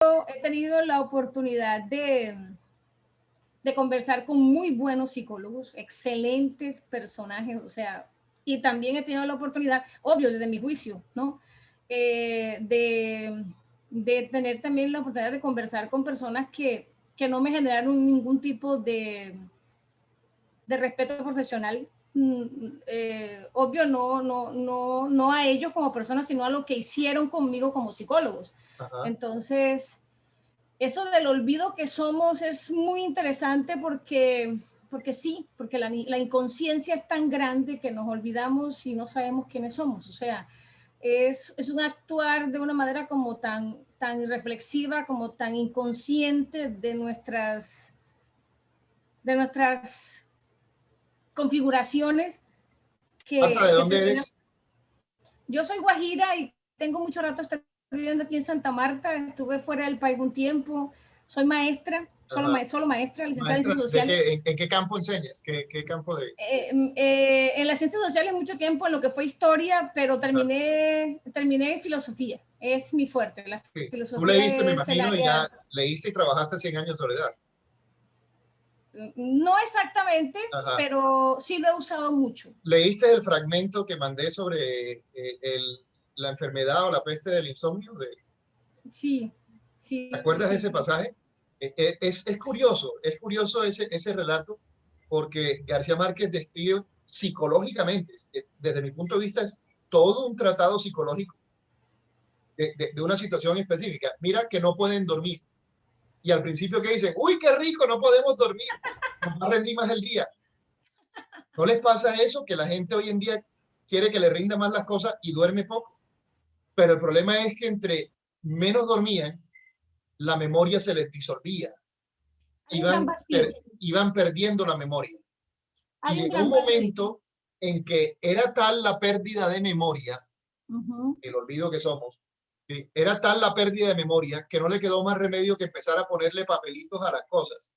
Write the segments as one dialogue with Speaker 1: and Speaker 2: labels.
Speaker 1: he tenido la oportunidad de conversar con muy buenos psicólogos, excelentes personajes, o sea, y también he tenido la oportunidad, obvio, desde mi juicio, ¿no? De tener también la oportunidad de conversar con personas que no me generaron ningún tipo de respeto profesional. Obvio, no a ellos como personas, sino a lo que hicieron conmigo como psicólogos.
Speaker 2: Ajá.
Speaker 1: Entonces, eso del olvido que somos es muy interesante porque sí, porque la inconsciencia es tan grande que nos olvidamos y no sabemos quiénes somos. O sea, es un actuar de una manera como tan reflexiva, como tan inconsciente de nuestras configuraciones
Speaker 2: Marta, ¿de
Speaker 1: que
Speaker 2: dónde
Speaker 1: terminan.
Speaker 2: eres?
Speaker 1: Yo soy guajira y tengo mucho rato estar viviendo aquí en Santa Marta. Estuve fuera del país un tiempo. Soy maestra,
Speaker 2: Ajá.
Speaker 1: solo maestra, licenciada en
Speaker 2: Maestra,
Speaker 1: ciencias
Speaker 2: ¿de
Speaker 1: sociales.
Speaker 2: qué, en qué campo enseñas? ¿Qué campo de...?
Speaker 1: En las ciencias sociales mucho tiempo en lo que fue historia, pero
Speaker 2: Ajá.
Speaker 1: terminé en filosofía. Es mi fuerte. La
Speaker 2: Sí. Tú
Speaker 1: filosofía
Speaker 2: leíste, me
Speaker 1: es el
Speaker 2: imagino, y ya
Speaker 1: área.
Speaker 2: leíste y trabajaste 100 años de soledad.
Speaker 1: No exactamente,
Speaker 2: Ajá.
Speaker 1: pero sí lo he usado mucho.
Speaker 2: ¿Leíste el fragmento que mandé sobre la enfermedad o la peste del insomnio?
Speaker 1: Sí,
Speaker 2: ¿Te
Speaker 1: sí,
Speaker 2: acuerdas de
Speaker 1: sí.
Speaker 2: ese pasaje? Es curioso ese relato porque García Márquez describe psicológicamente, desde mi punto de vista, es todo un tratado psicológico de una situación específica. Mira que no pueden dormir. Y al principio que dicen, uy, qué rico, no podemos dormir, nos rendí más el día. ¿No les pasa eso que la gente hoy en día quiere que le rinda más las cosas y duerme poco? Pero el problema es que entre menos dormían, la memoria se les disolvía,
Speaker 1: Hay un gran vacío.
Speaker 2: iban perdiendo la memoria. Y
Speaker 1: Hay un
Speaker 2: llegó un
Speaker 1: gran vacío.
Speaker 2: momento en que era tal la pérdida de memoria,
Speaker 1: Uh-huh.
Speaker 2: el olvido que somos, que era tal la pérdida de memoria que no le quedó más remedio que empezar a ponerle papelitos a las cosas.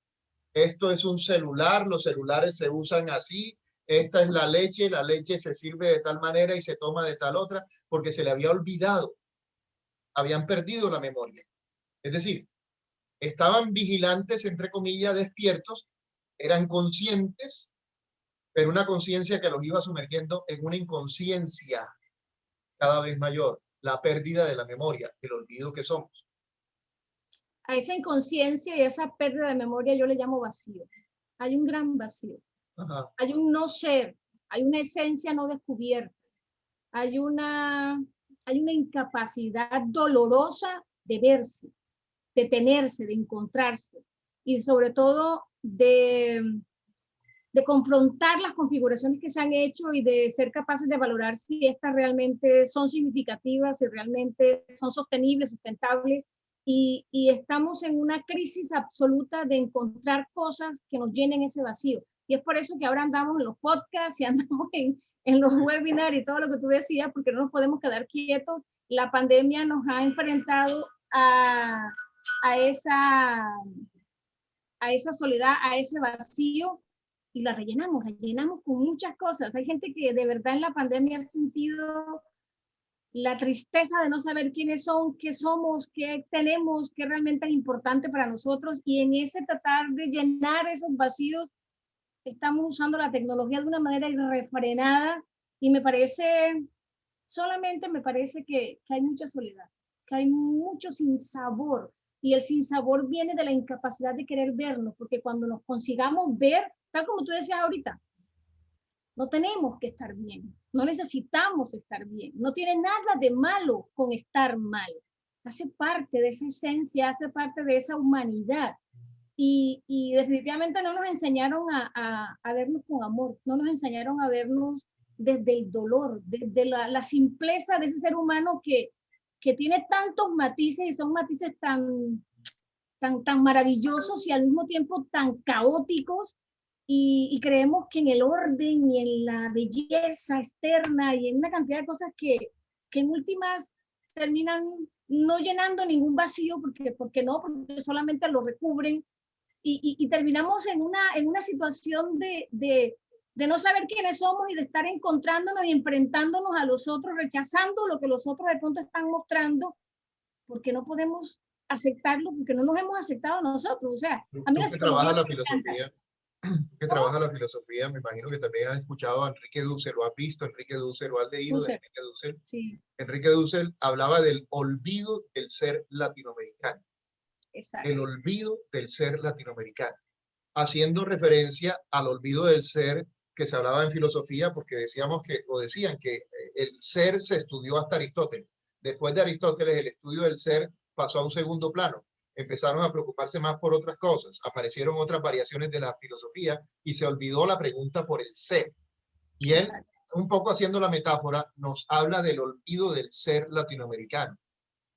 Speaker 2: Esto es un celular, los celulares se usan así, esta es la leche se sirve de tal manera y se toma de tal otra, porque se le había olvidado, habían perdido la memoria. Es decir, estaban vigilantes, entre comillas, despiertos, eran conscientes, pero una conciencia que los iba sumergiendo en una inconsciencia cada vez mayor, la pérdida de la memoria, el olvido que somos.
Speaker 1: A esa inconsciencia y a esa pérdida de memoria yo le llamo vacío. Hay un gran vacío.
Speaker 2: Ajá.
Speaker 1: Hay un no ser, hay una esencia no descubierta, hay una, hay una incapacidad dolorosa de verse, de tenerse, de encontrarse y sobre todo de confrontar las configuraciones que se han hecho y de ser capaces de valorar si estas realmente son significativas, si realmente son sostenibles, sustentables. Y estamos en una crisis absoluta de encontrar cosas que nos llenen ese vacío. Y es por eso que ahora andamos en los podcasts y andamos en los webinars y todo lo que tú decías, porque no nos podemos quedar quietos. La pandemia nos ha enfrentado a esa a esa soledad, a ese vacío y la llenamos con muchas cosas. Hay gente que de verdad en la pandemia ha sentido la tristeza de no saber quiénes son, qué somos, qué tenemos, qué realmente es importante para nosotros y en ese tratar de llenar esos vacíos estamos usando la tecnología de una manera irrefrenada y solamente me parece que hay mucha soledad, que hay mucho sinsabor. Y el sinsabor viene de la incapacidad de querer vernos, porque cuando nos consigamos ver, tal como tú decías ahorita, no tenemos que estar bien, no necesitamos estar bien, no tiene nada de malo con estar mal. Hace parte de esa esencia, hace parte de esa humanidad. Y definitivamente no nos enseñaron a vernos con amor, no nos enseñaron a vernos desde el dolor, desde la simpleza de ese ser humano que tiene tantos matices y son matices tan maravillosos y al mismo tiempo tan caóticos y creemos que en el orden y en la belleza externa y en una cantidad de cosas que en últimas terminan no llenando ningún vacío porque solamente lo recubren y terminamos en una situación de no saber quiénes somos y de estar encontrándonos y enfrentándonos a los otros, rechazando lo que los otros de pronto están mostrando, porque no podemos aceptarlo porque no nos hemos aceptado nosotros. O sea, a mí
Speaker 2: Tú
Speaker 1: la
Speaker 2: que
Speaker 1: psicología
Speaker 2: trabajas la
Speaker 1: me encanta.
Speaker 2: filosofía, tú que trabajas la filosofía, me imagino que también has escuchado a Enrique Dussel, lo has visto, Enrique Dussel, o has leído de
Speaker 1: Entonces,
Speaker 2: Enrique Dussel.
Speaker 1: sí,
Speaker 2: Enrique Dussel hablaba del olvido del ser latinoamericano,
Speaker 1: exacto.
Speaker 2: el olvido del ser latinoamericano, haciendo referencia al olvido del ser que se hablaba en filosofía, porque decíamos que, o decían que el ser se estudió hasta Aristóteles. Después de Aristóteles, el estudio del ser pasó a un segundo plano. Empezaron a preocuparse más por otras cosas, aparecieron otras variaciones de la filosofía y se olvidó la pregunta por el ser. Y él,
Speaker 1: Exacto.
Speaker 2: un poco haciendo la metáfora, nos habla del olvido del ser latinoamericano.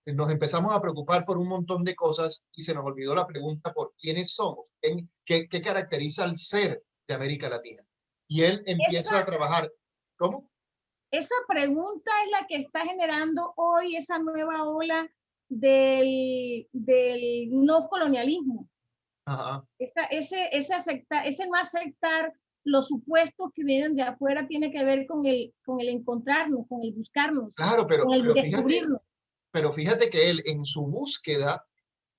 Speaker 2: Nos empezamos a preocupar por un montón de cosas y se nos olvidó la pregunta por quiénes somos, qué caracteriza al ser de América Latina. Y él empieza a
Speaker 1: Esa,
Speaker 2: trabajar. ¿Cómo?
Speaker 1: esa pregunta es la que está generando hoy esa nueva ola del no colonialismo.
Speaker 2: Ajá.
Speaker 1: Ese no aceptar los supuestos que vienen de afuera tiene que ver con el encontrarnos, con el buscarnos,
Speaker 2: Claro,
Speaker 1: con el descubrirnos.
Speaker 2: pero fíjate que él en su búsqueda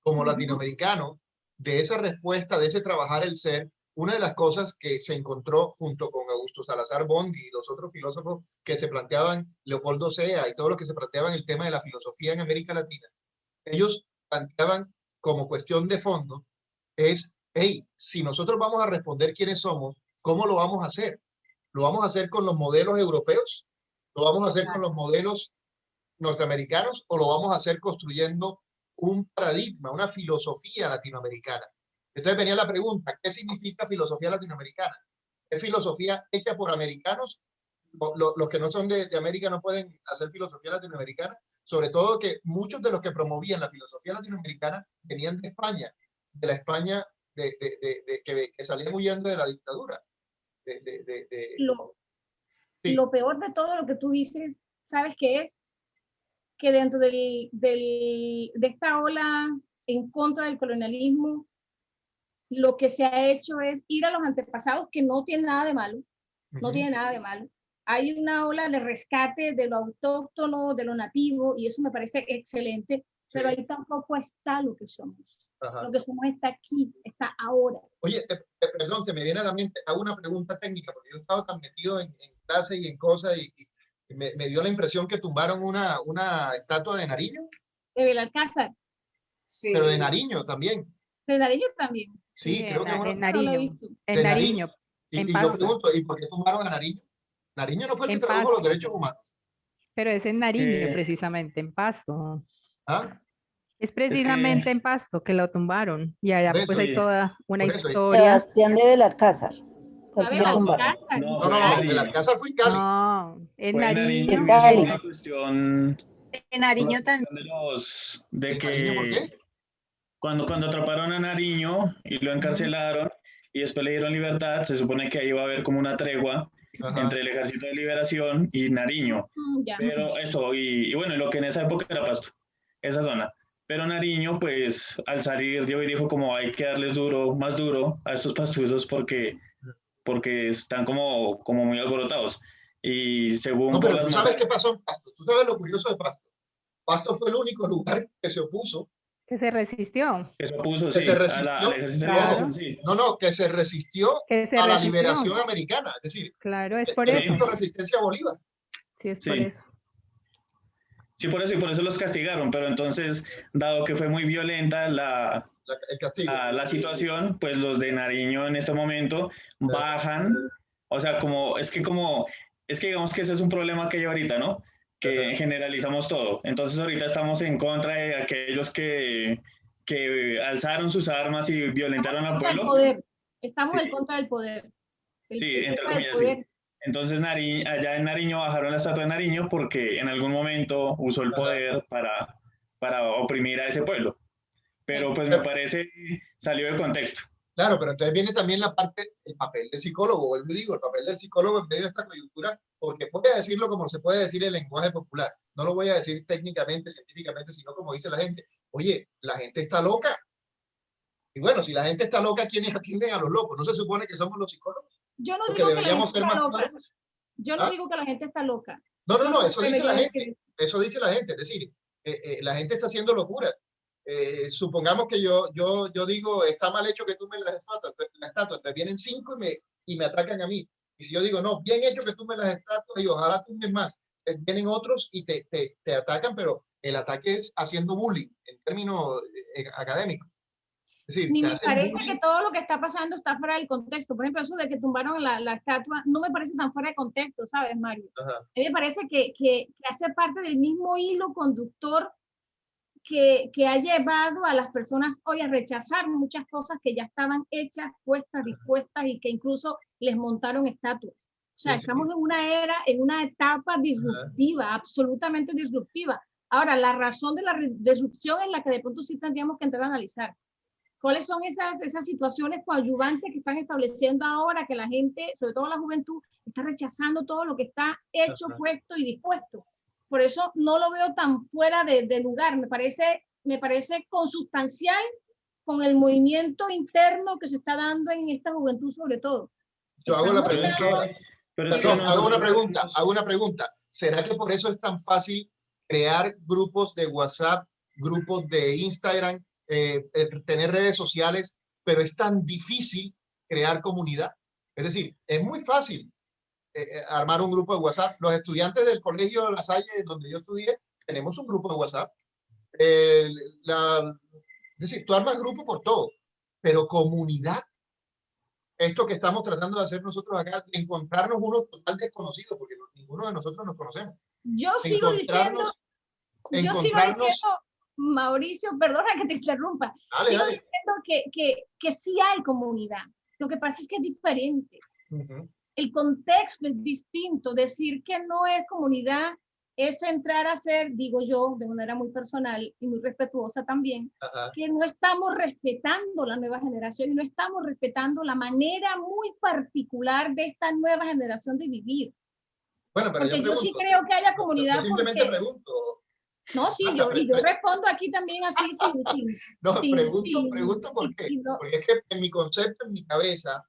Speaker 2: como
Speaker 1: Ujú.
Speaker 2: latinoamericano de esa respuesta, de ese trabajar el ser, una de las cosas que se encontró junto con Augusto Salazar Bondi y los otros filósofos que se planteaban, Leopoldo Sea y todos los que se planteaban el tema de la filosofía en América Latina, ellos planteaban como cuestión de fondo es, hey, si nosotros vamos a responder quiénes somos, ¿cómo lo vamos a hacer? ¿Lo vamos a hacer con los modelos europeos? ¿Lo vamos a hacer con los modelos norteamericanos o lo vamos a hacer construyendo un paradigma, una filosofía latinoamericana? Entonces venía la pregunta, ¿qué significa filosofía latinoamericana? ¿Es filosofía hecha por americanos? Los que no son de América no pueden hacer filosofía latinoamericana, sobre todo que muchos de los que promovían la filosofía latinoamericana venían de España, de la España que salían huyendo de la dictadura. De, de, de, de,
Speaker 1: Lo,
Speaker 2: sí,
Speaker 1: lo peor de todo lo que tú dices, ¿sabes qué es? Que dentro de esta ola en contra del colonialismo, lo que se ha hecho es ir a los antepasados, que no tiene nada de malo, no tiene nada de malo. Hay una ola de rescate de lo autóctono, de lo nativo, y eso me parece excelente,
Speaker 2: sí,
Speaker 1: pero ahí tampoco está lo que somos. Lo
Speaker 2: ajá.
Speaker 1: que somos está aquí, está ahora.
Speaker 2: Oye, perdón, se me viene a la mente, hago una pregunta técnica, porque yo estaba tan metido en clase y en cosas y me dio la impresión que tumbaron una estatua de Nariño,
Speaker 1: De Belalcázar,
Speaker 2: pero de
Speaker 3: Sí,
Speaker 2: Nariño también.
Speaker 1: de Nariño también.
Speaker 3: sí,
Speaker 2: Sí, creo que una
Speaker 3: en
Speaker 1: No lo he
Speaker 3: Nariño,
Speaker 1: visto.
Speaker 3: en
Speaker 2: de Nariño.
Speaker 3: Nariño, en
Speaker 2: Y yo
Speaker 3: Pasto,
Speaker 2: pregunto, ¿y por qué tumbaron a Nariño? Nariño no fue el que
Speaker 3: en
Speaker 2: tradujo los
Speaker 3: Pasto,
Speaker 2: derechos humanos.
Speaker 3: pero es en Nariño
Speaker 4: Eh,
Speaker 3: precisamente, en Pasto.
Speaker 2: ¿Ah?
Speaker 3: Es
Speaker 4: es que,
Speaker 3: precisamente en Pasto que lo tumbaron y allá pues hay
Speaker 4: sí,
Speaker 3: toda una
Speaker 2: Por eso.
Speaker 3: historia.
Speaker 5: Sebastián de Belalcázar. Fue
Speaker 1: A
Speaker 5: el que
Speaker 1: ver,
Speaker 5: lo
Speaker 4: no,
Speaker 5: tumbaron.
Speaker 1: Alcázar,
Speaker 4: no,
Speaker 2: No,
Speaker 4: fue
Speaker 2: no,
Speaker 4: en
Speaker 2: no, el
Speaker 4: Nariño.
Speaker 2: Alcázar fue en Cali.
Speaker 3: No, en
Speaker 4: Fue en
Speaker 3: Nariño.
Speaker 4: Nariño
Speaker 5: En
Speaker 4: y es por
Speaker 5: Cali.
Speaker 4: la cuestión,
Speaker 6: En
Speaker 4: por la
Speaker 6: Nariño también.
Speaker 4: cuestión de de
Speaker 2: ¿En Nariño por
Speaker 4: que
Speaker 2: qué?
Speaker 4: cuando atraparon a Nariño y lo encarcelaron y después le dieron libertad, se supone que ahí iba a haber como una tregua
Speaker 2: Ajá.
Speaker 4: entre el Ejército de Liberación y Nariño.
Speaker 1: ya.
Speaker 4: Pero eso, y bueno, lo que en esa época era Pasto, esa zona. Pero Nariño, pues al salir, yo dijo como hay que darles duro, más duro a estos pastuzos porque están como muy alborotados. Y
Speaker 2: No,
Speaker 4: según por
Speaker 2: pero
Speaker 4: las
Speaker 2: tú sabes
Speaker 4: masas,
Speaker 2: qué pasó en Pasto. Tú sabes lo curioso de Pasto. Pasto fue el único lugar que se opuso,
Speaker 3: Que se resistió,
Speaker 4: eso puso,
Speaker 2: que se
Speaker 4: sí, al
Speaker 2: resistió.
Speaker 4: ejército de
Speaker 2: Ojo,
Speaker 4: liberación,
Speaker 3: claro,
Speaker 4: sí.
Speaker 2: no, no, que se resistió
Speaker 3: que se
Speaker 2: a la
Speaker 3: resistió,
Speaker 2: liberación americana. Es decir,
Speaker 3: claro, es por
Speaker 2: él
Speaker 3: eso,
Speaker 2: puso resistencia a Bolívar.
Speaker 3: sí, es por
Speaker 4: Sí,
Speaker 3: eso.
Speaker 4: sí, por eso, y por eso los castigaron. Pero entonces, dado que fue muy violenta
Speaker 2: El castigo.
Speaker 4: la situación, pues los de Nariño en este momento bajan, o sea, es que digamos que ese es un problema que hay ahorita, ¿no? Que
Speaker 2: Ajá.
Speaker 4: generalizamos todo. Entonces ahorita estamos en contra de aquellos que alzaron sus armas y violentaron al
Speaker 1: Contra el
Speaker 4: pueblo.
Speaker 1: poder. Estamos en
Speaker 4: Sí,
Speaker 1: contra del poder.
Speaker 4: sí,
Speaker 1: El
Speaker 4: entre
Speaker 1: contra del
Speaker 4: comillas, sí.
Speaker 1: poder.
Speaker 4: Entonces allá en Nariño bajaron la estatua de Nariño porque en algún momento usó el
Speaker 2: Ajá.
Speaker 4: poder para oprimir a ese pueblo. Pero pues me
Speaker 2: Pero,
Speaker 4: parece salió de contexto.
Speaker 2: claro, pero entonces viene también la parte, el papel del psicólogo, vuelvo y digo, el papel del psicólogo en medio de esta coyuntura, porque voy a decirlo como se puede decir en lenguaje popular, no lo voy a decir técnicamente, científicamente, sino como dice la gente. Oye, la gente está loca. Y bueno, si la gente está loca, ¿quiénes atienden a los locos? ¿No se supone que somos los psicólogos?
Speaker 1: Yo no
Speaker 2: Porque
Speaker 1: digo que la
Speaker 2: deberíamos
Speaker 1: gente
Speaker 2: ser
Speaker 1: está
Speaker 2: más
Speaker 1: loca.
Speaker 2: claros.
Speaker 1: Yo no
Speaker 2: ¿Ah?
Speaker 1: digo que la gente está loca.
Speaker 2: No, no, no,
Speaker 1: Solo
Speaker 2: eso dice la
Speaker 1: debería
Speaker 2: gente. Eso dice la gente. Es decir, la gente está haciendo locuras. Supongamos que yo digo, está mal hecho que tú me la estatua, te vienen 5 y me atacan a mí. Y si yo digo, no, bien hecho que tú me las estatuas y ojalá tumbes más, vienen otros y te atacan, pero el ataque es haciendo bullying en términos académicos. Es decir,
Speaker 1: Ni
Speaker 2: te
Speaker 1: me
Speaker 2: hacen
Speaker 1: parece
Speaker 2: bullying.
Speaker 1: que todo lo que está pasando está fuera del contexto. Por ejemplo, eso de que tumbaron la estatua, no me parece tan fuera de contexto, ¿sabes, Mario?
Speaker 2: Ajá.
Speaker 1: A mí me parece que hace parte del mismo hilo conductor que ha llevado a las personas hoy a rechazar muchas cosas que ya estaban hechas, puestas, dispuestas y que incluso les montaron estatuas. O sea,
Speaker 2: Sí, sí.
Speaker 1: estamos en una era, en una etapa disruptiva, absolutamente disruptiva. Ahora, la razón de la disrupción es la que de pronto sí tendríamos que entrar a analizar. ¿Cuáles son esas situaciones coadyuvantes que están estableciendo ahora que la gente, sobre todo la juventud, está rechazando todo lo que está hecho, puesto y dispuesto? Por eso no lo veo tan fuera de lugar. Me parece consustancial con el movimiento interno que se está dando en esta juventud sobre todo.
Speaker 2: Yo hago la
Speaker 4: Pero es
Speaker 2: pregunta.
Speaker 4: que, pero es que
Speaker 2: Perdón, hago una
Speaker 4: nosotros,
Speaker 2: pregunta. ¿Será que por eso es tan fácil crear grupos de WhatsApp, grupos de Instagram, tener redes sociales, pero es tan difícil crear comunidad? Es decir, es muy fácil armar un grupo de WhatsApp. Los estudiantes del colegio La Salle, donde yo estudié, tenemos un grupo de WhatsApp. Eh, es decir, tú armas grupo por todo, pero comunidad, esto que estamos tratando de hacer nosotros acá, encontrarnos unos total desconocidos, porque ninguno de nosotros nos conocemos.
Speaker 1: Yo sigo diciendo, Mauricio, perdona que te interrumpa, sigo diciendo que sí hay comunidad. Lo que pasa es que es diferente. El contexto es distinto. Decir que no es comunidad es entrar a ser, digo yo, de manera muy personal y muy respetuosa también, que no estamos respetando la nueva generación y no estamos respetando la manera muy particular de esta nueva generación de vivir.
Speaker 2: Bueno, pero
Speaker 1: porque yo sí creo que haya comunidad.
Speaker 2: Yo simplemente pregunto.
Speaker 1: No, sí, yo respondo aquí también así. Sí,
Speaker 2: no, pregunto por qué. No. Porque es que en mi concepto, en mi cabeza,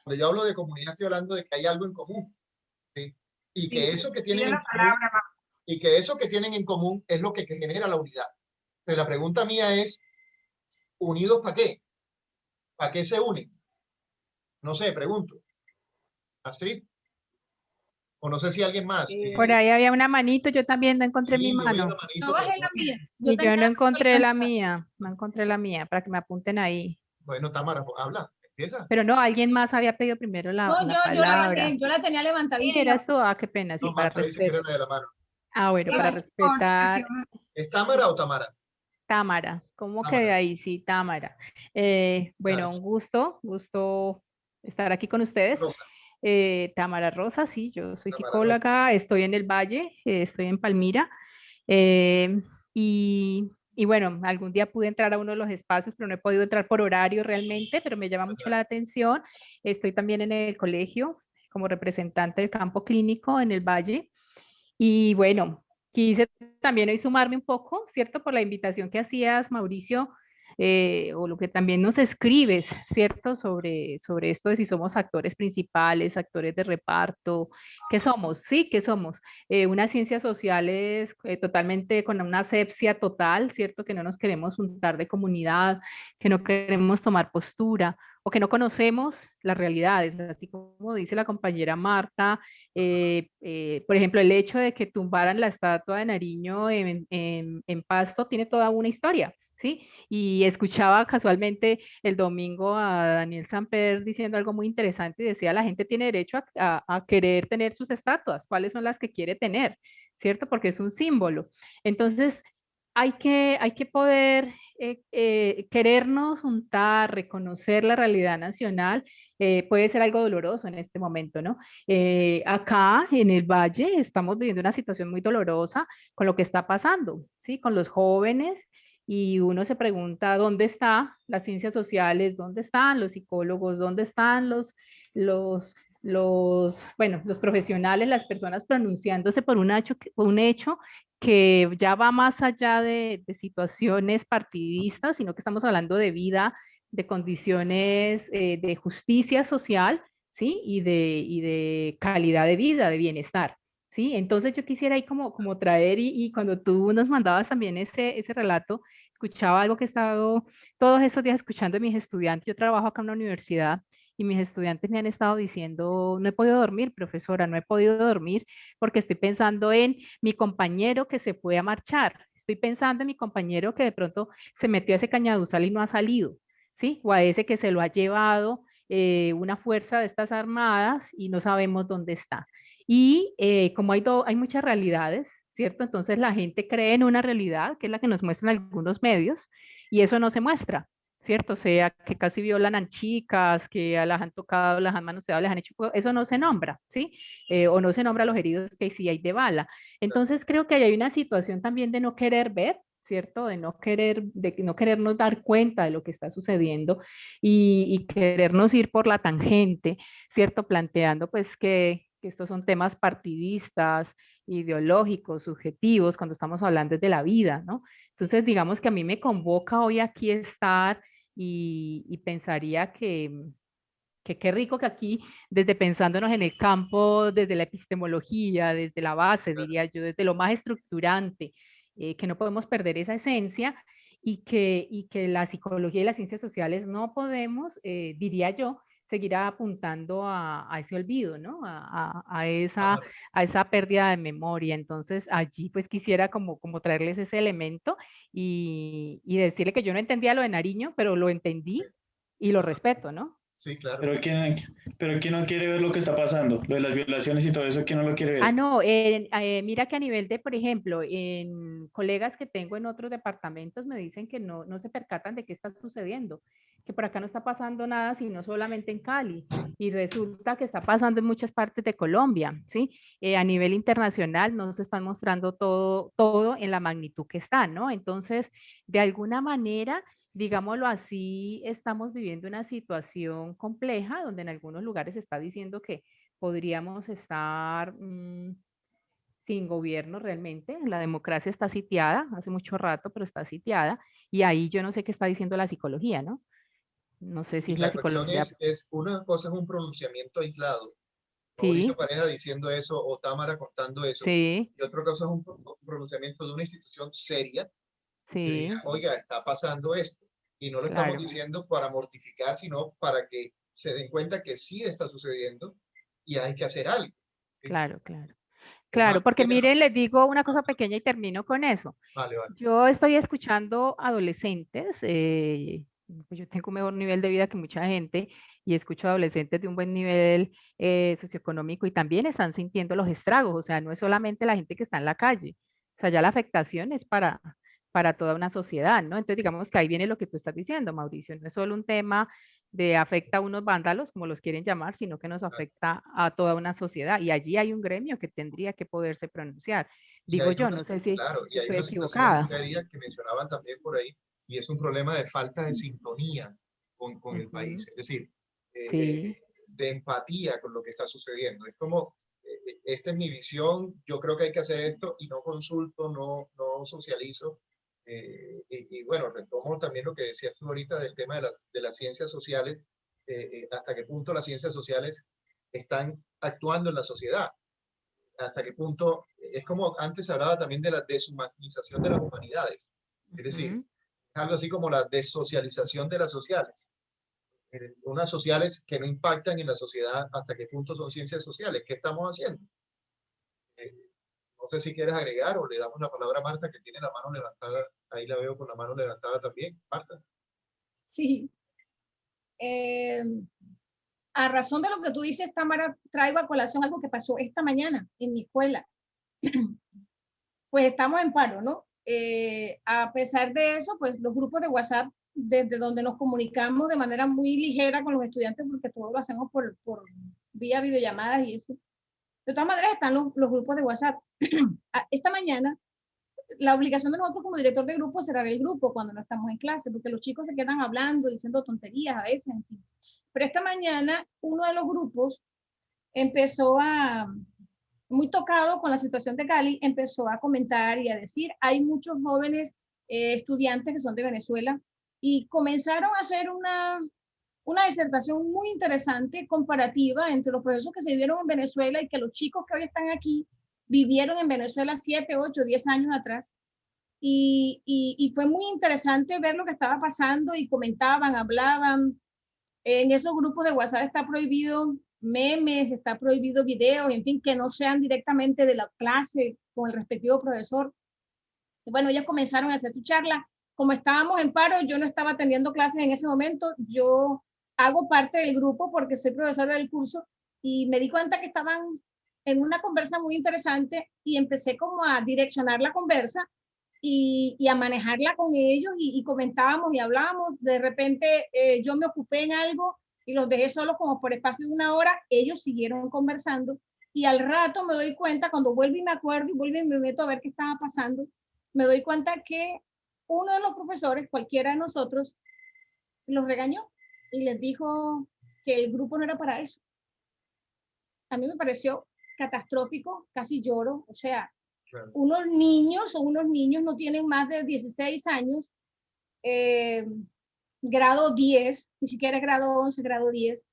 Speaker 2: cuando yo hablo de comunidad estoy hablando de que hay algo en común. ¿Sí? Y que eso que tienen en común es lo que genera la unidad. Pero la pregunta mía es, ¿unidos para qué? ¿Para qué se unen? No sé, pregunto. Astrid. O no sé si alguien más.
Speaker 3: Por ahí había una manito, yo también no encontré mi mano.
Speaker 1: Yo bajé la mía.
Speaker 3: Yo no encontré la mía, para que me apunten ahí.
Speaker 2: Bueno, Tamara, habla, empieza.
Speaker 3: Pero no, alguien más había pedido primero la palabra.
Speaker 1: Yo la tenía levantadita.
Speaker 3: Sí, era esto, qué pena.
Speaker 2: No,
Speaker 3: sí, para respetar.
Speaker 2: La de la mano.
Speaker 3: Bueno, para respetar.
Speaker 2: ¿Es Tamara o Tamara?
Speaker 3: Tamara, ¿cómo quedé ahí? Sí, Tamara. Bueno, un gusto estar aquí con ustedes.
Speaker 2: Rosa.
Speaker 3: Tamara Rosa, sí, yo soy
Speaker 2: Tamara
Speaker 3: psicóloga,
Speaker 2: Rosa.
Speaker 3: estoy en el Valle, estoy en Palmira. Y bueno, algún día pude entrar a uno de los espacios, pero no he podido entrar por horario realmente, pero me llama mucho la atención. Estoy también en el colegio como representante del campo clínico en el Valle. Y bueno, quise también hoy sumarme un poco, ¿cierto? Por la invitación que hacías, Mauricio, o lo que también nos escribes, ¿cierto? Sobre esto de si somos actores principales, actores de reparto, ¿qué somos? Sí, ¿qué somos? Unas ciencias sociales totalmente con una asepsia total, ¿cierto? Que no nos queremos juntar de comunidad, que no queremos tomar postura o que no conocemos las realidades, así como dice la compañera Marta, por ejemplo, el hecho de que tumbaran la estatua de Nariño en Pasto tiene toda una historia, ¿sí? Y escuchaba casualmente el domingo a Daniel Samper diciendo algo muy interesante y decía, la gente tiene derecho a querer tener sus estatuas, ¿cuáles son las que quiere tener? ¿Cierto? Porque es un símbolo. Entonces, hay que poder querernos juntar, reconocer la realidad nacional, puede ser algo doloroso en este momento, ¿no? Acá en el Valle estamos viviendo una situación muy dolorosa con lo que está pasando, ¿sí? Con los jóvenes y uno se pregunta, ¿dónde están las ciencias sociales? ¿Dónde están los psicólogos? ¿Dónde están los profesionales, las personas pronunciándose por un hecho que ya va más allá de situaciones partidistas, sino que estamos hablando de vida, de condiciones de justicia social, ¿sí? Y de calidad de vida, de bienestar. ¿sí? Entonces yo quisiera ahí como traer, y cuando tú nos mandabas también ese relato, escuchaba algo que he estado todos estos días escuchando de mis estudiantes. Yo trabajo acá en una universidad y mis estudiantes me han estado diciendo, no he podido dormir, profesora, no he podido dormir porque estoy pensando en mi compañero que se fue a marchar, estoy pensando en mi compañero que de pronto se metió a ese cañaduzal y no ha salido, ¿sí? O a ese que se lo ha llevado una fuerza de estas armadas y no sabemos dónde está. Y como hay muchas realidades, ¿cierto? Entonces la gente cree en una realidad, que es la que nos muestran algunos medios, y eso no se muestra, ¿cierto? O sea, que casi violan a chicas, que las han tocado, las han manoseado, les han hecho, eso no se nombra, ¿sí? O no se nombra a los heridos que sí hay de bala. Entonces creo que hay una situación también de no querer ver, ¿cierto? De no querernos dar cuenta de lo que está sucediendo y querernos ir por la tangente, ¿cierto? Planteando pues que estos son temas partidistas, ideológicos, subjetivos, cuando estamos hablando de la vida, ¿no? Entonces, digamos que a mí me convoca hoy aquí estar y pensaría que qué rico que aquí, desde pensándonos en el campo, desde la epistemología, desde la base, diría yo, desde lo más estructurante, que no podemos perder esa esencia y que la psicología y las ciencias sociales no podemos, diría yo, seguir apuntando a ese olvido, ¿no?
Speaker 2: Claro.
Speaker 3: A esa pérdida de memoria. Entonces, allí pues quisiera como traerles ese elemento y decirle que yo no entendía lo de Nariño, pero lo entendí y lo
Speaker 2: Ajá.
Speaker 3: respeto, ¿no?
Speaker 2: Sí, claro.
Speaker 4: Pero ¿quién no quiere ver lo que está pasando? Lo de las violaciones y todo eso, ¿quién no lo quiere
Speaker 3: Ah,
Speaker 4: ver?
Speaker 3: no, mira que a nivel de, por ejemplo, en colegas que tengo en otros departamentos me dicen que no se percatan de qué está sucediendo, que por acá no está pasando nada, sino solamente en Cali, y resulta que está pasando en muchas partes de Colombia, ¿sí? A nivel internacional no se están mostrando todo en la magnitud que está, ¿no? Entonces, de alguna manera, digámoslo así, estamos viviendo una situación compleja donde en algunos lugares se está diciendo que podríamos estar sin gobierno realmente. La democracia está sitiada hace mucho rato, pero está sitiada. Y ahí yo no sé qué está diciendo la psicología, ¿no? No sé si
Speaker 2: Y
Speaker 3: es la
Speaker 2: la cuestión
Speaker 3: psicología.
Speaker 2: es una cosa es un pronunciamiento aislado, Mauricio
Speaker 3: Sí,
Speaker 2: Pareja diciendo eso o Támara contando eso,
Speaker 3: sí,
Speaker 2: y otra cosa es un pronunciamiento de una institución seria que diga,
Speaker 3: sí,
Speaker 2: oiga, está pasando esto. Y no lo estamos
Speaker 3: claro,
Speaker 2: diciendo para mortificar, sino para que se den cuenta que sí está sucediendo y hay que hacer algo. ¿Sí?
Speaker 3: claro, claro. Claro,
Speaker 2: Marta
Speaker 3: porque
Speaker 2: tiene
Speaker 3: miren,
Speaker 2: razón.
Speaker 3: les digo una cosa pequeña y termino con eso.
Speaker 2: Vale, vale.
Speaker 3: Yo estoy escuchando adolescentes, pues yo tengo un mejor nivel de vida que mucha gente y escucho adolescentes de un buen nivel socioeconómico y también están sintiendo los estragos, o sea, no es solamente la gente que está en la calle, o sea, ya la afectación es para toda una sociedad, ¿no? Entonces, digamos que ahí viene lo que tú estás diciendo, Mauricio, no es solo un tema de afecta a unos vándalos, como los quieren llamar, sino que nos afecta a toda una sociedad y allí hay un gremio que tendría que poderse pronunciar.
Speaker 2: Y
Speaker 3: Digo
Speaker 2: hay
Speaker 3: yo,
Speaker 2: una,
Speaker 3: no sé si
Speaker 2: claro, y hay
Speaker 3: estoy
Speaker 2: una situación
Speaker 3: equivocada.
Speaker 2: seria que mencionaban también por ahí, y es un problema de falta de sintonía con el
Speaker 3: Ujú,
Speaker 2: país, es decir,
Speaker 3: sí,
Speaker 2: de empatía con lo que está sucediendo. Es como, esta es mi visión, yo creo que hay que hacer esto y no consulto, no socializo. Y bueno, retomo también lo que decías tú ahorita del tema de las ciencias sociales, hasta qué punto las ciencias sociales están actuando en la sociedad, hasta qué punto, es como antes se hablaba también de la deshumanización de las humanidades, es decir,
Speaker 3: ujú,
Speaker 2: algo así como la desocialización de las sociales, unas sociales que no impactan en la sociedad, hasta qué punto son ciencias sociales, ¿qué estamos haciendo? Eh, no sé si quieres agregar o le damos la palabra a Marta que tiene la mano levantada, ahí la veo con la mano levantada también, Marta.
Speaker 1: Sí. Eh, a razón de lo que tú dices, Tamara, traigo a colación algo que pasó esta mañana en mi escuela. Pues estamos en paro, ¿no? A pesar de eso, pues los grupos de WhatsApp, desde donde nos comunicamos de manera muy ligera con los estudiantes, porque todo lo hacemos por vía videollamadas y eso. De todas maneras, están los grupos de WhatsApp. Esta mañana, la obligación de nosotros como director de grupo es cerrar el grupo cuando no estamos en clase, porque los chicos se quedan hablando, diciendo tonterías a veces, en fin. Pero esta mañana, uno de los grupos empezó muy tocado con la situación de Cali, empezó a comentar y a decir, hay muchos jóvenes estudiantes que son de Venezuela y comenzaron a hacer una disertación muy interesante, comparativa entre los procesos que se vivieron en Venezuela y que los chicos que hoy están aquí vivieron en Venezuela 7, 8, 10 años atrás. Y fue muy interesante ver lo que estaba pasando y comentaban, hablaban. En esos grupos de WhatsApp está prohibido memes, está prohibido videos, en fin, que no sean directamente de la clase con el respectivo profesor. Y bueno, ellos comenzaron a hacer su charla. Como estábamos en paro, yo no estaba atendiendo clases en ese momento. Yo hago parte del grupo porque soy profesora del curso y me di cuenta que estaban en una conversa muy interesante y empecé como a direccionar la conversa y a manejarla con ellos y comentábamos y hablábamos. De repente yo me ocupé en algo y los dejé solos como por espacio de una hora. Ellos siguieron conversando y al rato me doy cuenta, cuando vuelvo y me acuerdo y vuelvo y me meto a ver qué estaba pasando, me doy cuenta que uno de los profesores, cualquiera de nosotros, los regañó y les dijo que el grupo no era para eso. A mí me pareció catastrófico, casi lloro. O sea, claro, unos niños no tienen más de 16 años, grado 10, ni siquiera grado 11, grado 10.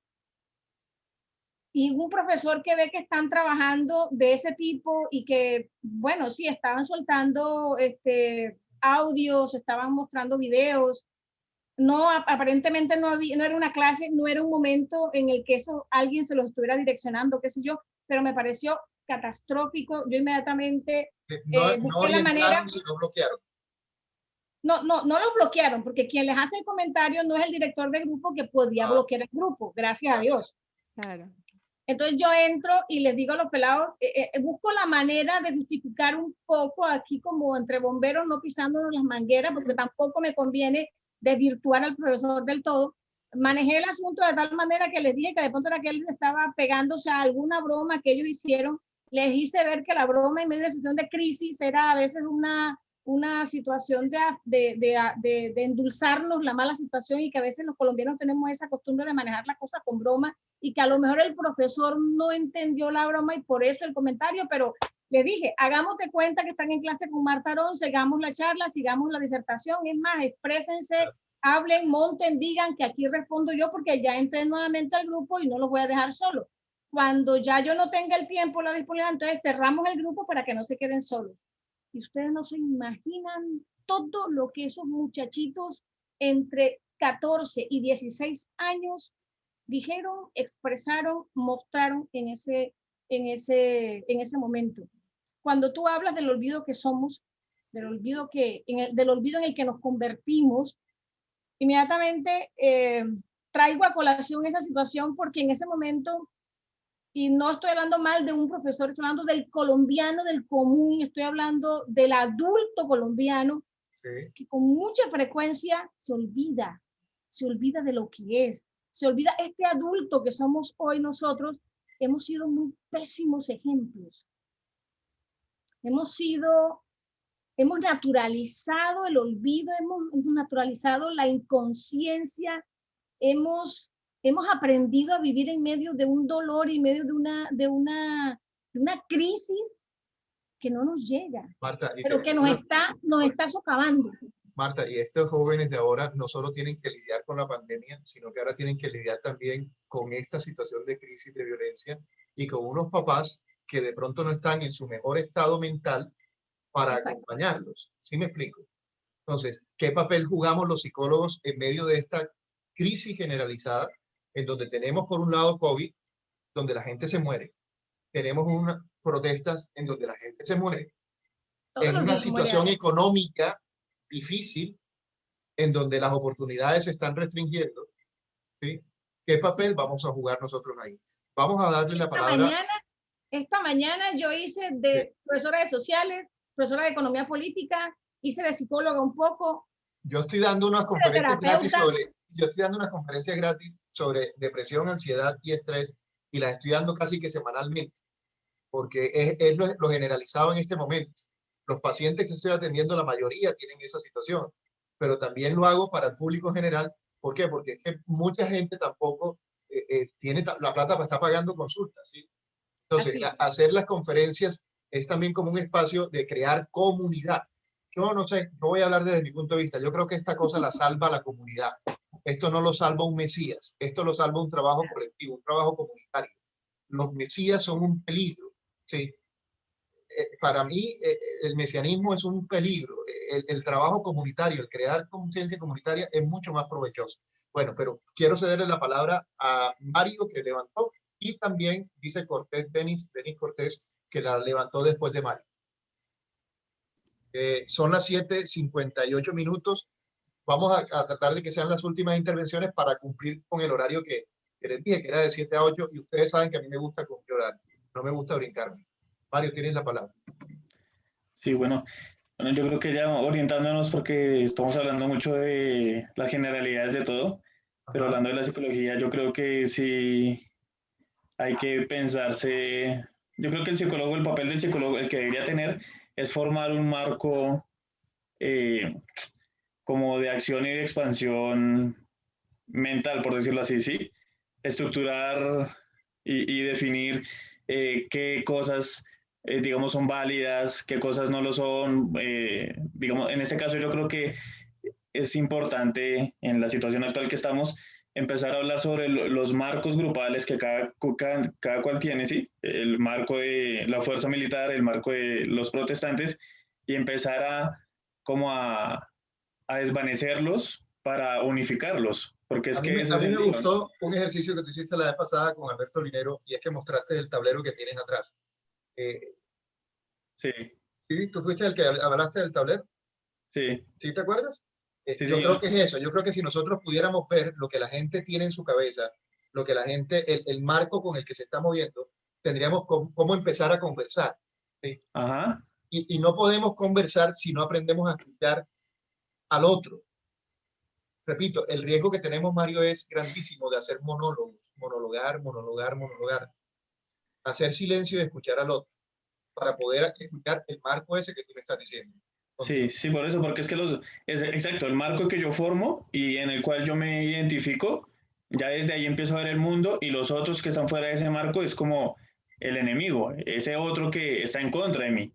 Speaker 1: Y un profesor que ve que están trabajando de ese tipo y que, bueno, sí, estaban soltando audios, estaban mostrando videos. No, aparentemente no era una clase, no era un momento en el que eso alguien se los estuviera direccionando, qué sé yo, pero me pareció catastrófico. Yo inmediatamente busqué la manera.
Speaker 2: No bloquearon.
Speaker 1: No los bloquearon, porque quien les hace el comentario no es el director del grupo que podía bloquear el grupo, gracias a Dios.
Speaker 3: Claro.
Speaker 1: Entonces yo entro y les digo a los pelados, busco la manera de justificar un poco aquí como entre bomberos, no pisándonos las mangueras, porque tampoco me conviene desvirtuar al profesor del todo. Manejé el asunto de tal manera que les dije que de pronto era que él estaba pegándose a alguna broma que ellos hicieron. Les hice ver que la broma en medio de una situación de crisis era a veces una situación de endulzarnos la mala situación y que a veces los colombianos tenemos esa costumbre de manejar la cosa con broma y que a lo mejor el profesor no entendió la broma y por eso el comentario, pero le dije, hagamos de cuenta que están en clase con Marta Arón, sigamos la charla, sigamos la disertación, es más, exprésense, hablen, monten, digan que aquí respondo yo porque ya entré nuevamente al grupo y no los voy a dejar solo. Cuando ya yo no tenga el tiempo, la disponibilidad, entonces cerramos el grupo para que no se queden solos. Y ustedes no se imaginan todo lo que esos muchachitos entre 14 y 16 años dijeron, expresaron, mostraron en ese momento. Cuando tú hablas del olvido que somos, del olvido en el que nos convertimos, inmediatamente traigo a colación esa situación porque en ese momento, y no estoy hablando mal de un profesor, estoy hablando del colombiano, del común, estoy hablando del adulto colombiano, sí, que con mucha frecuencia se olvida de lo que es, se olvida este adulto que somos hoy nosotros. Hemos sido muy pésimos ejemplos. Hemos naturalizado el olvido, hemos naturalizado la inconsciencia, hemos aprendido a vivir en medio de un dolor y en medio de una crisis que no nos llega, Marta, pero que nos está socavando.
Speaker 2: Marta, y estos jóvenes de ahora no solo tienen que lidiar con la pandemia, sino que ahora tienen que lidiar también con esta situación de crisis, de violencia, y con unos papás que de pronto no están en su mejor estado mental para acompañarlos. ¿Sí me explico? Entonces, ¿qué papel jugamos los psicólogos en medio de esta crisis generalizada, en donde tenemos por un lado COVID, donde la gente se muere, tenemos unas protestas en donde la gente se muere, en una situación económica difícil, en donde las oportunidades se están restringiendo, ¿sí? ¿Qué papel vamos a jugar nosotros ahí? Vamos a darle la palabra.
Speaker 1: Esta mañana yo hice de profesora de sociales, profesora de economía política, hice de psicóloga un poco.
Speaker 2: Yo estoy dando unas conferencias gratis sobre depresión, ansiedad y estrés, y las estoy dando casi que semanalmente, porque es lo generalizado en este momento. Los pacientes que estoy atendiendo, la mayoría tienen esa situación, pero también lo hago para el público en general. ¿Por qué? Porque es que mucha gente tampoco tiene la plata para estar pagando consultas, ¿sí? Entonces, hacer las conferencias es también como un espacio de crear comunidad. Yo no sé, no voy a hablar desde mi punto de vista. Yo creo que esta cosa la salva la comunidad. Esto no lo salva un mesías. Esto lo salva un trabajo colectivo, un trabajo comunitario. Los mesías son un peligro, ¿sí? para mí el mesianismo es un peligro. El trabajo comunitario, el crear conciencia comunitaria es mucho más provechoso. Bueno, pero quiero cederle la palabra a Mario, que levantó, y también dice Cortés, Denis Cortés, que la levantó después de Mario. Son las 7:58 minutos. Vamos a tratar de que sean las últimas intervenciones para cumplir con el horario que les dije, que era de 7 a 8, y ustedes saben que a mí me gusta cumplir horario, no me gusta brincarme. Mario, tienes la palabra.
Speaker 4: Sí, bueno, yo creo que ya orientándonos, porque estamos hablando mucho de las generalidades de todo, pero
Speaker 2: Ajá.
Speaker 4: hablando de la psicología, yo creo que sí hay que pensarse, yo creo que el psicólogo, el papel del psicólogo, el que debería tener, es formar un marco como de acción y de expansión mental, por decirlo así, ¿sí? Estructurar y definir qué cosas, digamos, son válidas, qué cosas no lo son. Digamos, en este caso yo creo que es importante, en la situación actual que estamos, empezar a hablar sobre los marcos grupales que cada cual tiene, ¿sí? El marco de la fuerza militar, el marco de los protestantes, y empezar como a desvanecerlos para unificarlos, porque es que ese
Speaker 2: A
Speaker 4: es
Speaker 2: mí
Speaker 4: el
Speaker 2: me
Speaker 4: lío, ¿no?
Speaker 2: gustó un ejercicio que tú hiciste la vez pasada con Alberto Linero, y es que mostraste el tablero que tienes atrás.
Speaker 4: Sí,
Speaker 2: ¿Sí? ¿Tú fuiste el que hablaste del tablero?
Speaker 4: sí,
Speaker 2: ¿Sí te acuerdas?
Speaker 4: sí,
Speaker 2: Yo creo
Speaker 4: señor.
Speaker 2: que es eso. Yo creo que si nosotros pudiéramos ver lo que la gente tiene en su cabeza, lo que la gente, el marco con el que se está moviendo, tendríamos cómo empezar a conversar. ¿Sí?
Speaker 4: Ajá,
Speaker 2: Y no podemos conversar si no aprendemos a escuchar al otro. Repito, el riesgo que tenemos, Mario, es grandísimo de hacer monólogos, monologar. Hacer silencio y escuchar al otro para poder escuchar el marco ese que tú me estás diciendo.
Speaker 4: sí,
Speaker 2: Continúa.
Speaker 4: sí, por eso, porque es que es exacto, el marco que yo formo y en el cual yo me identifico, ya desde ahí empiezo a ver el mundo, y los otros que están fuera de ese marco es como el enemigo, ese otro que está en contra de mí.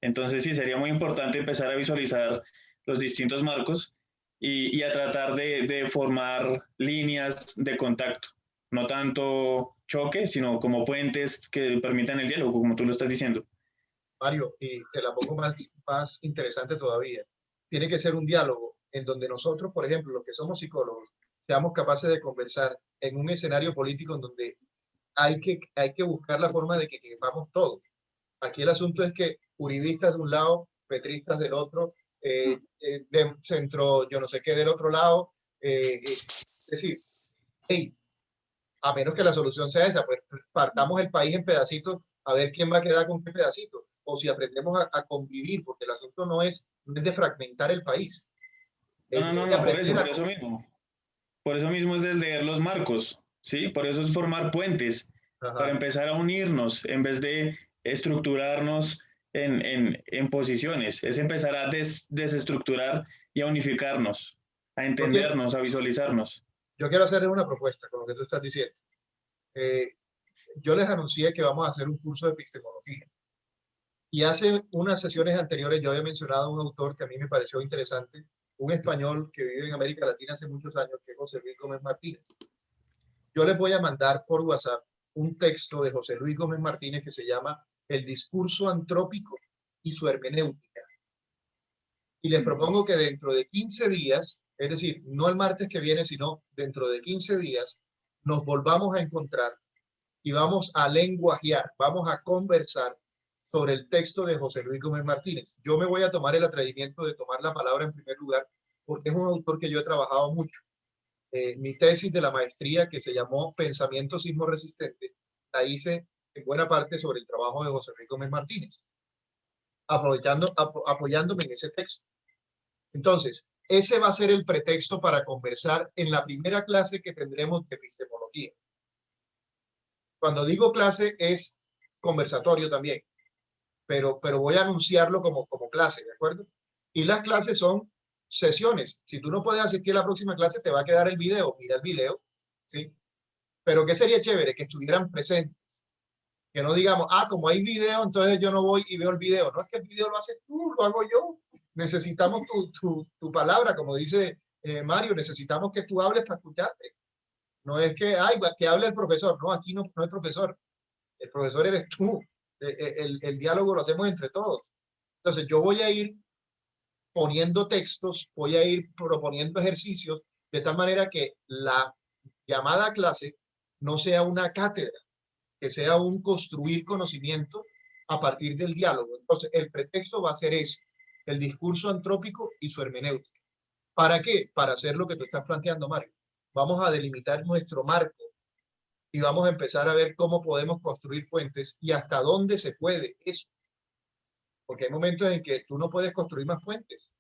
Speaker 4: Entonces sí, sería muy importante empezar a visualizar los distintos marcos y a tratar de formar líneas de contacto, no tanto choque, sino como puentes que permitan el diálogo, como tú lo estás diciendo.
Speaker 2: Mario, y te la pongo más interesante todavía. Tiene que ser un diálogo en donde nosotros, por ejemplo, los que somos psicólogos, seamos capaces de conversar en un escenario político en donde hay que buscar la forma de que quepamos todos. Aquí el asunto es que uribistas de un lado, petristas del otro, de centro, yo no sé qué del otro lado. Es decir, hey, a menos que la solución sea esa, pues partamos el país en pedacitos a ver quién va a quedar con qué pedacito. O si aprendemos a convivir, porque el asunto no es de fragmentar el país,
Speaker 4: No, no, no,
Speaker 2: de
Speaker 4: no,
Speaker 2: aprender
Speaker 4: por
Speaker 2: a
Speaker 4: eso
Speaker 2: convivir.
Speaker 4: mismo. Por eso mismo es de leer los marcos, ¿sí? Por eso es formar puentes, para
Speaker 2: Ajá.
Speaker 4: empezar a unirnos en vez de estructurarnos en posiciones. Es empezar a desestructurar y a unificarnos, a
Speaker 2: Yo quiero,
Speaker 4: entendernos, a visualizarnos.
Speaker 2: yo quiero hacerles una propuesta con lo que tú estás diciendo. Eh, yo les anuncié que vamos a hacer un curso de epistemología. Y hace unas sesiones anteriores yo había mencionado a un autor que a mí me pareció interesante, un español que vive en América Latina hace muchos años, que es José Luis Gómez Martínez. Yo les voy a mandar por WhatsApp un texto de José Luis Gómez Martínez que se llama El discurso antrópico y su hermenéutica. Y les propongo que dentro de 15 días, es decir, no el martes que viene, sino dentro de 15 días, nos volvamos a encontrar y vamos a lenguajear, vamos a conversar sobre el texto de José Luis Gómez Martínez. Yo me voy a tomar el atrevimiento de tomar la palabra en primer lugar porque es un autor que yo he trabajado mucho. Mi tesis de la maestría, que se llamó Pensamiento Sismo Resistente, la hice en buena parte sobre el trabajo de José Luis Gómez Martínez, apoyándome en ese texto. Entonces, ese va a ser el pretexto para conversar en la primera clase que tendremos de epistemología. Cuando digo clase es conversatorio también, pero voy a anunciarlo como clase, ¿de acuerdo? Y las clases son sesiones. Si tú no puedes asistir a la próxima clase, te va a quedar el video. Mira el video, ¿sí? Pero ¿qué sería chévere? Que estuvieran presentes. Que no digamos, como hay video, entonces yo no voy y veo el video. No es que el video lo haces tú, lo hago yo. Necesitamos tu palabra, como dice Mario, necesitamos que tú hables para escucharte. No es que hable el profesor. No, aquí no hay profesor. El profesor eres tú. el diálogo lo hacemos entre todos. Entonces yo voy a ir poniendo textos, voy a ir proponiendo ejercicios de tal manera que la llamada a clase no sea una cátedra, que sea un construir conocimiento a partir del diálogo. Entonces el pretexto va a ser ese, el discurso antrópico y su hermenéutica. ¿Para qué? Para hacer lo que tú estás planteando, Mario. Vamos a delimitar nuestro marco y vamos a empezar a ver cómo podemos construir puentes y hasta dónde se puede eso. Porque hay momentos en que tú no puedes construir más puentes.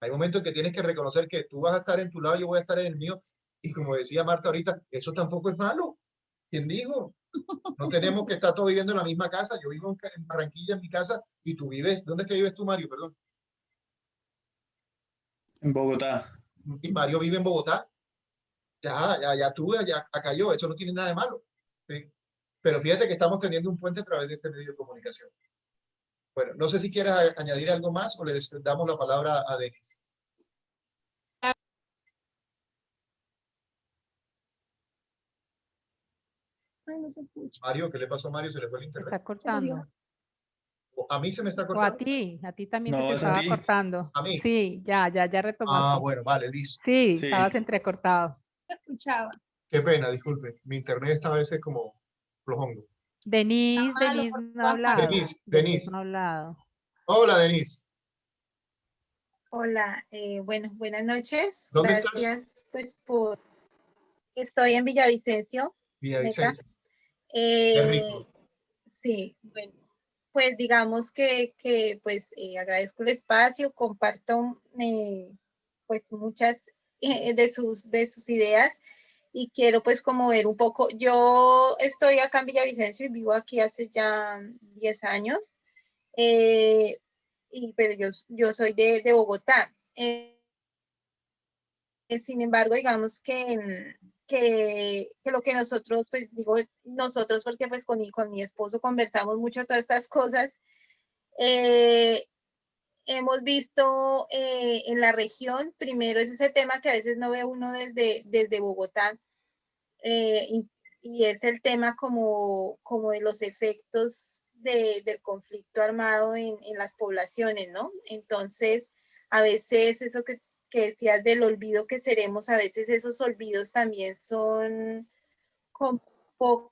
Speaker 2: Hay momentos en que tienes que reconocer que tú vas a estar en tu lado, yo voy a estar en el mío. Y como decía Marta ahorita, eso tampoco es malo. ¿Quién dijo? No tenemos que estar todos viviendo en la misma casa. Yo vivo en Barranquilla, en mi casa, y tú vives, ¿dónde es que vives tú, Mario? Perdón.
Speaker 4: En Bogotá.
Speaker 2: Y Mario vive en Bogotá. Ya tú, ya acá yo, eso no tiene nada de malo. ¿Sí? Pero fíjate que estamos teniendo un puente a través de este medio de comunicación. Bueno, no sé si quieres añadir algo más o le damos la palabra a Denis.
Speaker 1: Ay, no se escucha.
Speaker 2: Mario, ¿qué le pasó a Mario? Se le fue el
Speaker 3: Se
Speaker 2: internet.
Speaker 3: está cortando.
Speaker 2: A mí se me está
Speaker 3: O
Speaker 2: cortando.
Speaker 3: a ti también se
Speaker 4: No,
Speaker 3: te
Speaker 4: es a
Speaker 3: estaba
Speaker 4: ti.
Speaker 3: cortando.
Speaker 2: A mí.
Speaker 3: Sí, ya
Speaker 2: Ah,
Speaker 3: retomaste.
Speaker 2: bueno, vale, listo.
Speaker 3: Sí,
Speaker 4: Sí.
Speaker 3: estabas entrecortado.
Speaker 1: No escuchaba.
Speaker 2: Qué pena, disculpe. Mi internet está a veces como flojongo.
Speaker 3: Denise
Speaker 1: Malo por
Speaker 3: no ha
Speaker 1: todas partes.
Speaker 3: hablado.
Speaker 2: Denise.
Speaker 3: No ha hablado.
Speaker 2: Hola, Denise.
Speaker 6: Hola, bueno, buenas noches.
Speaker 2: ¿Dónde estás?
Speaker 6: Gracias, pues, por... Estoy en Villavicencio, Meta.
Speaker 2: Villavicencio. Qué rico.
Speaker 6: Sí, bueno, pues digamos que pues, agradezco el espacio, comparto, pues, muchas de sus ideas y quiero, pues, como ver un poco. Yo estoy acá en Villavicencio y vivo aquí hace ya 10 años. Pero yo soy de Bogotá. Sin embargo, digamos que lo que nosotros, pues digo nosotros porque pues con mi esposo conversamos mucho todas estas cosas, hemos visto en la región, primero es ese tema que a veces no ve uno desde Bogotá, y es el tema como de los efectos del conflicto armado en las poblaciones, ¿no? Entonces, a veces eso que decías del olvido que seremos, a veces esos olvidos también son como un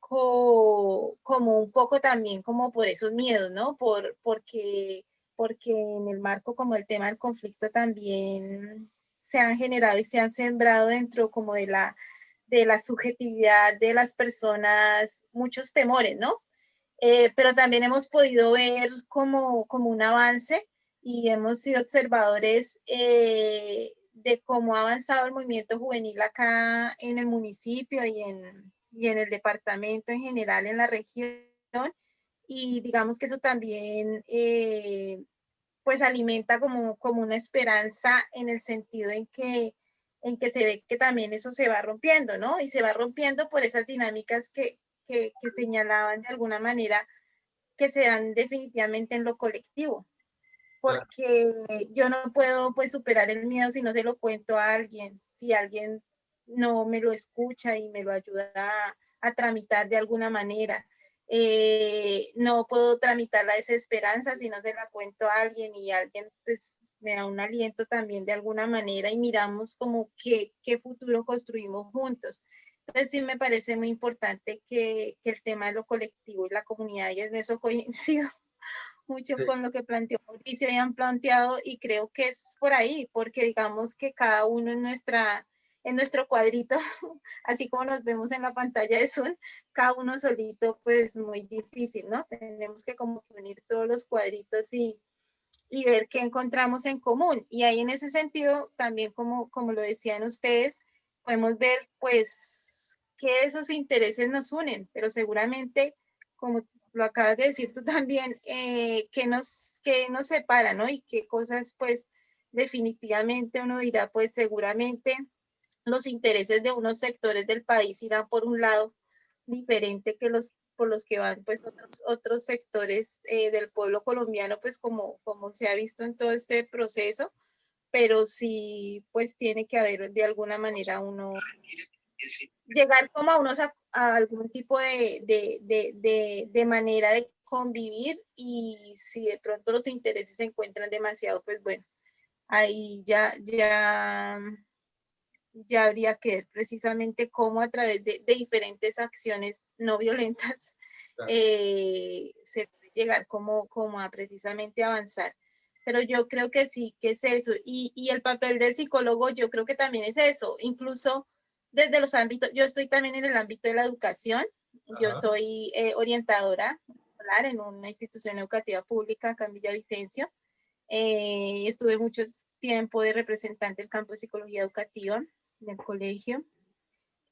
Speaker 6: poco también como por esos miedos, ¿no? Porque en el marco como el tema del conflicto también se han generado y se han sembrado dentro como de la subjetividad de las personas muchos temores, ¿no? Pero también hemos podido ver como un avance y hemos sido observadores de cómo ha avanzado el movimiento juvenil acá en el municipio y en el departamento en general, en la región, y digamos que eso también pues alimenta como una esperanza en el sentido en que se ve que también eso se va rompiendo, ¿no? Y se va rompiendo por esas dinámicas que señalaban de alguna manera que se dan definitivamente en lo colectivo. Porque yo no puedo pues superar el miedo si no se lo cuento a alguien, si alguien no me lo escucha y me lo ayuda a tramitar de alguna manera. No puedo tramitar la desesperanza si no se la cuento a alguien y alguien pues me da un aliento también de alguna manera y miramos como qué futuro construimos juntos. Entonces sí me parece muy importante que el tema de lo colectivo y la comunidad, y en eso coincido mucho
Speaker 2: Sí.
Speaker 6: con lo que planteó Mauricio y han planteado, y creo que es por ahí, porque digamos que cada uno en nuestro cuadrito, así como nos vemos en la pantalla de Zoom, cada uno solito, pues muy difícil, ¿no? Tenemos que como unir todos los cuadritos y ver qué encontramos en común. Y ahí en ese sentido, también como lo decían ustedes, podemos ver pues qué de esos intereses nos unen, pero seguramente, como lo acabas de decir tú también, qué nos separa, ¿no? Y qué cosas pues definitivamente uno dirá pues seguramente los intereses de unos sectores del país irán por un lado diferente que por los que van pues otros sectores del pueblo colombiano, pues como se ha visto en todo este proceso, pero sí pues tiene que haber de alguna manera uno llegar como a a algún tipo de manera de convivir, y si de pronto los intereses se encuentran demasiado, pues bueno, ahí ya habría que ver precisamente cómo a través de diferentes acciones no violentas se puede llegar como a precisamente avanzar. Pero yo creo que sí, que es eso. Y el papel del psicólogo yo creo que también es eso. Incluso desde los ámbitos, yo estoy también en el ámbito de la educación. Yo soy orientadora escolar en una institución educativa pública acá en Villavicencio. Estuve mucho tiempo de representante del campo de psicología educativa del colegio.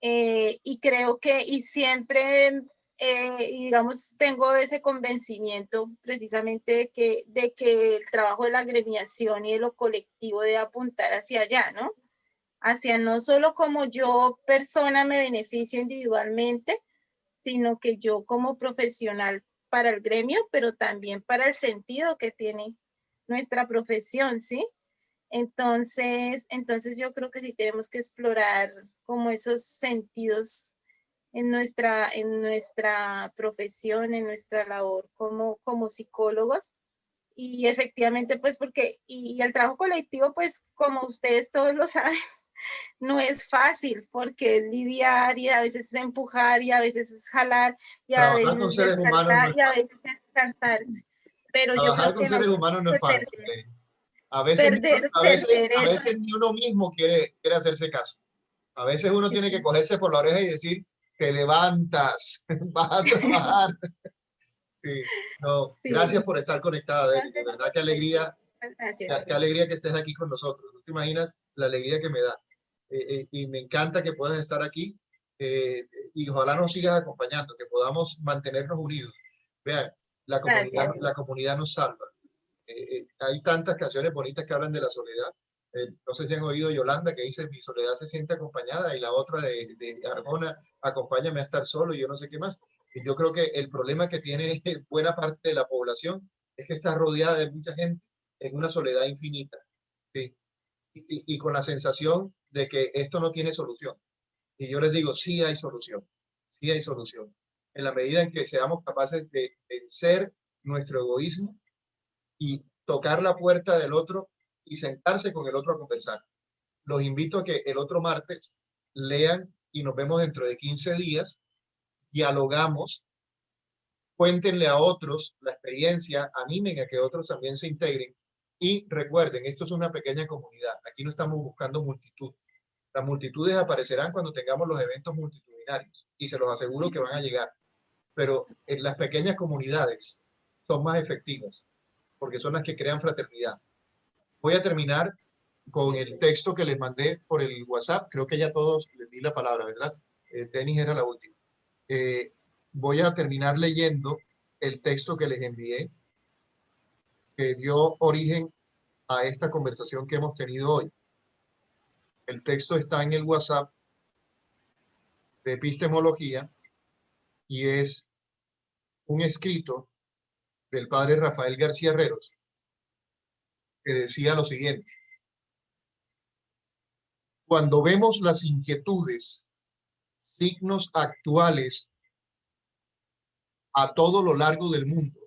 Speaker 6: Y creo que, y siempre, digamos, tengo ese convencimiento precisamente de que el trabajo de la agremiación y de lo colectivo debe apuntar hacia allá, ¿no? Hacia no solo como yo persona me beneficio individualmente, sino que yo como profesional para el gremio, pero también para el sentido que tiene nuestra profesión, ¿sí? Entonces yo creo que sí tenemos que explorar como esos sentidos en nuestra profesión, en nuestra labor como psicólogos. Y efectivamente, pues porque, y el trabajo colectivo, pues como ustedes todos lo saben, no es fácil, porque es lidiar, y a veces es empujar, y a veces es jalar, y a
Speaker 2: Trabajar con
Speaker 6: veces
Speaker 2: seres humanos no
Speaker 6: descartar,
Speaker 2: es
Speaker 6: y a
Speaker 2: fácil.
Speaker 6: veces descartarse. Pero yo
Speaker 2: Trabajar
Speaker 6: creo
Speaker 2: con
Speaker 6: que no hay
Speaker 2: seres humanos no
Speaker 6: que
Speaker 2: es fácil. A veces,
Speaker 6: perder
Speaker 2: a
Speaker 6: eso.
Speaker 2: veces ni uno mismo quiere hacerse caso. A veces uno tiene que cogerse por la oreja y decir, te levantas, vas a trabajar. Sí, no,
Speaker 6: Sí,
Speaker 2: gracias por estar conectada, Deli. De verdad,
Speaker 6: gracias.
Speaker 2: qué alegría que estés aquí con nosotros. No te imaginas la alegría que me da. Y me encanta que puedas estar aquí, y ojalá nos sigas acompañando, que podamos mantenernos unidos. Vean,
Speaker 6: Gracias.
Speaker 2: la comunidad nos salva. Hay tantas canciones bonitas que hablan de la soledad. No sé si han oído Yolanda, que dice, mi soledad se siente acompañada, y la otra de Arjona, acompáñame a estar solo, y yo no sé qué más. Y yo creo que el problema que tiene buena parte de la población es que está rodeada de mucha gente en una soledad infinita, ¿sí? Y con la sensación de que esto no tiene solución. Y yo les digo, sí hay solución, sí hay solución. En la medida en que seamos capaces de vencer nuestro egoísmo y tocar la puerta del otro y sentarse con el otro a conversar. Los invito a que el otro martes lean, y nos vemos dentro de 15 días, dialogamos, cuéntenle a otros la experiencia, animen a que otros también se integren, y recuerden, esto es una pequeña comunidad, aquí no estamos buscando multitud. Las multitudes aparecerán cuando tengamos los eventos multitudinarios, y se los aseguro que van a llegar, pero en las pequeñas comunidades son más efectivas porque son las que crean fraternidad. Voy a terminar con el texto que les mandé por el WhatsApp. Creo que ya todos les di la palabra, ¿verdad? Denis era la última. Voy a terminar leyendo el texto que les envié, que dio origen a esta conversación que hemos tenido hoy. El texto está en el WhatsApp de epistemología, y es un escrito del padre Rafael García Herreros, que decía lo siguiente: cuando vemos las inquietudes, signos actuales a todo lo largo del mundo,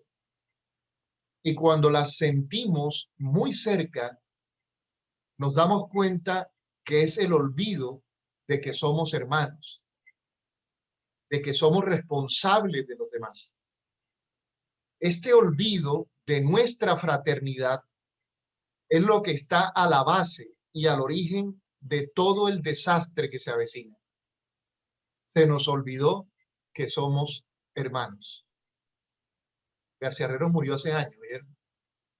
Speaker 2: y cuando las sentimos muy cerca, nos damos cuenta que es el olvido de que somos hermanos, de que somos responsables de los demás. Este olvido de nuestra fraternidad es lo que está a la base y al origen de todo el desastre que se avecina. Se nos olvidó que somos hermanos. García Herreros murió hace años.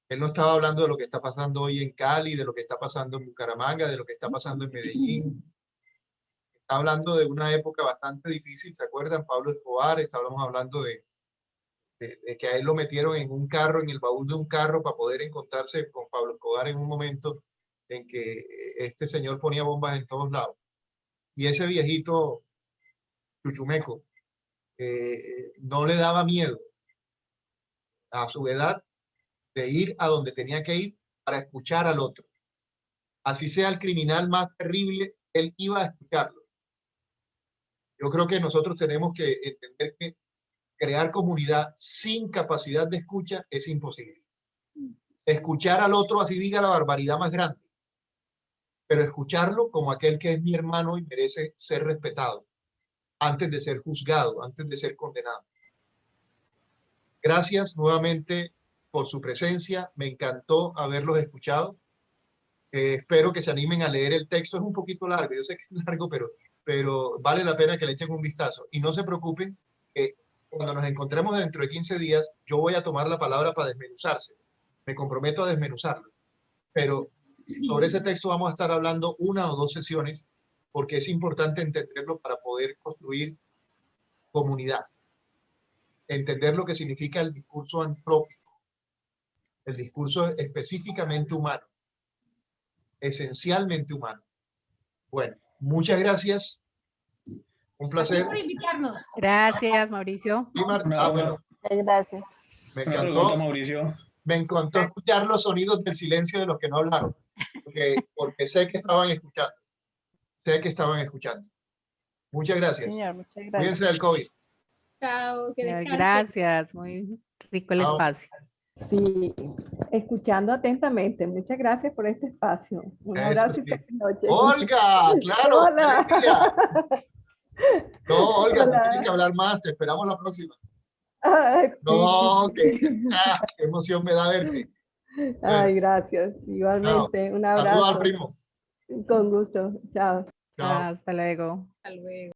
Speaker 2: Él no estaba hablando de lo que está pasando hoy en Cali, de lo que está pasando en Bucaramanga, de lo que está pasando en Medellín. Está hablando de una época bastante difícil. ¿Se acuerdan? Pablo Escobar. Estábamos hablando de que a él lo metieron en un carro, en el baúl de un carro, para poder encontrarse con Pablo Escobar en un momento en que este señor ponía bombas en todos lados. Y ese viejito chuchumeco no le daba miedo a su edad de ir a donde tenía que ir para escuchar al otro. Así sea el criminal más terrible, él iba a escucharlo. Yo creo que nosotros tenemos que entender que crear comunidad sin capacidad de escucha es imposible. Escuchar al otro así diga la barbaridad más grande, pero escucharlo como aquel que es mi hermano y merece ser respetado antes de ser juzgado, antes de ser condenado. Gracias nuevamente por su presencia. Me encantó haberlos escuchado. Espero que se animen a leer el texto. Es un poquito largo, yo sé que es largo, pero vale la pena que le echen un vistazo. Y no se preocupen que cuando nos encontremos dentro de 15 días, yo voy a tomar la palabra para desmenuzarse. Me comprometo a desmenuzarlo. Pero sobre ese texto vamos a estar hablando 1 o 2 sesiones, porque es importante entenderlo para poder construir comunidad. Entender lo que significa el discurso antrópico, el discurso específicamente humano, esencialmente humano. Bueno, muchas gracias. Un placer.
Speaker 1: Gracias por invitarnos.
Speaker 3: Gracias, Mauricio.
Speaker 2: Sí, Marta.
Speaker 4: Una-
Speaker 2: Bueno,
Speaker 5: Gracias.
Speaker 2: me
Speaker 4: Una pregunta,
Speaker 2: encantó.
Speaker 4: Mauricio.
Speaker 2: Me encantó escuchar los sonidos del silencio de los que no hablaron, porque sé que estaban escuchando. Sé que estaban escuchando. Muchas gracias.
Speaker 5: Señor, muchas gracias.
Speaker 2: Cuídense del COVID.
Speaker 1: Chao, que descansen.
Speaker 3: Gracias, muy rico el
Speaker 2: Chao.
Speaker 3: espacio.
Speaker 7: Sí, escuchando atentamente. Muchas gracias por este espacio. Un
Speaker 2: Eso
Speaker 7: abrazo y
Speaker 2: sí.
Speaker 7: feliz noche.
Speaker 2: Olga, claro.
Speaker 7: Hola.
Speaker 2: ¡Qué alegría! No, Olga, tú
Speaker 7: Hola.
Speaker 2: tienes que hablar más. Te esperamos la próxima.
Speaker 7: Ay, sí,
Speaker 2: No,
Speaker 7: sí, sí.
Speaker 2: qué emoción me da verte.
Speaker 7: Ay, gracias. Igualmente, un
Speaker 2: Saludos al
Speaker 7: abrazo.
Speaker 2: primo.
Speaker 7: Con gusto. Chao.
Speaker 2: Chao.
Speaker 3: Hasta luego.
Speaker 1: Hasta luego.